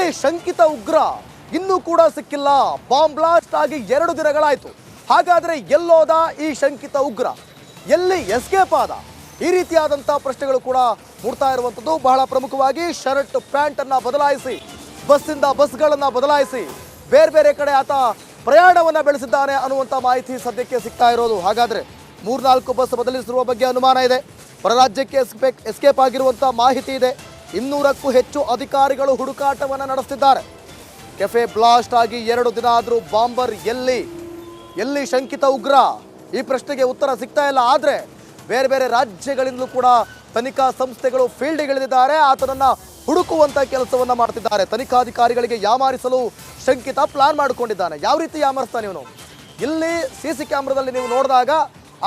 ಎಲ್ಲಿ ಶಂಕಿತ ಉಗ್ರ ಇನ್ನೂ ಕೂಡ ಸಿಕ್ಕಿಲ್ಲ. ಬಾಂಬ್ ಬ್ಲಾಸ್ಟ್ ಆಗಿ 2 ದಿನಗಳಾಯಿತು. ಹಾಗಾದ್ರೆ ಎಲ್ಲೋದ ಈ ಶಂಕಿತ ಉಗ್ರ, ಎಲ್ಲಿ ಎಸ್ಕೇಪ್ ಆದ? ಈ ರೀತಿಯಾದಂಥ ಪ್ರಶ್ನೆಗಳು ಕೂಡ ಮೂಡ್ತಾ ಇರುವಂಥದ್ದು. ಬಹಳ ಪ್ರಮುಖವಾಗಿ ಶರ್ಟ್ ಪ್ಯಾಂಟ್ ಅನ್ನ ಬದಲಾಯಿಸಿ, ಬಸ್ಸಿಂದ ಬಸ್ಗಳನ್ನು ಬದಲಾಯಿಸಿ ಬೇರೆ ಬೇರೆ ಕಡೆ ಆತ ಪ್ರಯಾಣವನ್ನು ಬೆಳೆಸಿದ್ದಾನೆ ಅನ್ನುವಂಥ ಮಾಹಿತಿ ಸದ್ಯಕ್ಕೆ ಸಿಗ್ತಾ ಇರೋದು. ಹಾಗಾದ್ರೆ 3-4 ಬಸ್ ಬದಲಿಸಿರುವ ಬಗ್ಗೆ ಅನುಮಾನ ಇದೆ. ಹೊರರಾಜ್ಯಕ್ಕೆ ಎಸ್ಕೇಪ್ ಆಗಿರುವಂಥ ಮಾಹಿತಿ ಇದೆ. 200ಕ್ಕೂ ಹೆಚ್ಚು ಅಧಿಕಾರಿಗಳು ಹುಡುಕಾಟವನ್ನು ನಡೆಸುತ್ತಿದ್ದಾರೆ. ಕೆಫೆ ಬ್ಲಾಸ್ಟ್ ಆಗಿ 2 ದಿನ ಆದರೂ ಬಾಂಬರ್ ಎಲ್ಲಿ ಶಂಕಿತ ಉಗ್ರ? ಈ ಪ್ರಶ್ನೆಗೆ ಉತ್ತರ ಸಿಗ್ತಾ ಇಲ್ಲ. ಆದರೆ ಬೇರೆ ಬೇರೆ ರಾಜ್ಯಗಳಿಂದಲೂ ಕೂಡ ತನಿಖಾ ಸಂಸ್ಥೆಗಳು ಫೀಲ್ಡ್ಗಿಳಿದಿದ್ದಾರೆ. ಆತನನ್ನು ಹುಡುಕುವಂಥ ಕೆಲಸವನ್ನು ಮಾಡ್ತಿದ್ದಾರೆ. ತನಿಖಾಧಿಕಾರಿಗಳಿಗೆ ಯಾಮಾರಿಸಲು ಶಂಕಿತ ಪ್ಲಾನ್ ಮಾಡಿಕೊಂಡಿದ್ದಾನೆ. ಯಾವ ರೀತಿ ಯಾಮಾರಿಸ್ತಾನೆ ಇವನು? ಇಲ್ಲಿ CC ಕ್ಯಾಮ್ರಾದಲ್ಲಿ ನೀವು ನೋಡಿದಾಗ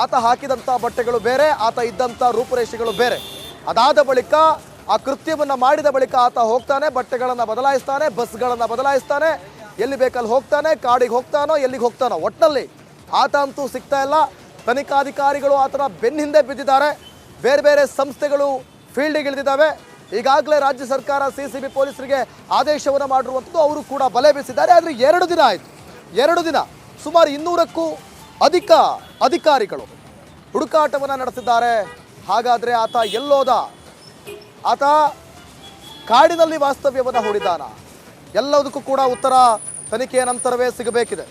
ಆತ ಹಾಕಿದಂಥ ಬಟ್ಟೆಗಳು ಬೇರೆ, ಆತ ಇದ್ದಂಥ ರೂಪುರೇಷೆಗಳು ಬೇರೆ. ಅದಾದ ಬಳಿಕ ಆ ಕೃತ್ಯವನ್ನು ಮಾಡಿದ ಬಳಿಕ ಆತ ಹೋಗ್ತಾನೆ, ಬಟ್ಟೆಗಳನ್ನು ಬದಲಾಯಿಸ್ತಾನೆ, ಬಸ್ಗಳನ್ನು ಬದಲಾಯಿಸ್ತಾನೆ, ಎಲ್ಲಿ ಬೇಕಲ್ಲಿ ಹೋಗ್ತಾನೆ, ಕಾಡಿಗೆ ಹೋಗ್ತಾನೋ ಎಲ್ಲಿಗೆ ಹೋಗ್ತಾನೋ, ಒಟ್ಟಿನಲ್ಲಿ ಆತ ಅಂತೂ ಸಿಗ್ತಾ ಇಲ್ಲ. ತನಿಖಾಧಿಕಾರಿಗಳು ಆತನ ಬೆನ್ನ ಹಿಂದೆ ಬಿದ್ದಿದ್ದಾರೆ. ಬೇರೆ ಬೇರೆ ಸಂಸ್ಥೆಗಳು ಫೀಲ್ಡ್ಗಿಳಿದಿದ್ದಾವೆ. ಈಗಾಗಲೇ ರಾಜ್ಯ ಸರ್ಕಾರ CCB ಪೊಲೀಸರಿಗೆ ಆದೇಶವನ್ನು ಮಾಡಿರುವಂಥದ್ದು. ಅವರು ಕೂಡ ಬಲೆ ಬೀಸಿದ್ದಾರೆ. ಆದರೆ 2 ದಿನ ಆಯಿತು. 2 ದಿನ ಸುಮಾರು 200ಕ್ಕೂ ಅಧಿಕ ಅಧಿಕಾರಿಗಳು ಹುಡುಕಾಟವನ್ನು ನಡೆಸಿದ್ದಾರೆ. ಹಾಗಾದರೆ ಆತ ಎಲ್ಲೋದ? ಆತ ಕಾಡಿನಲ್ಲಿ ವಾಸ್ತವ್ಯವನ್ನು ಹೂಡಿದ್ದಾನ? ಎಲ್ಲದಕ್ಕೂ ಕೂಡ ಉತ್ತರ ತನಿಖೆಯ ನಂತರವೇ ಸಿಗಬೇಕಿದೆ.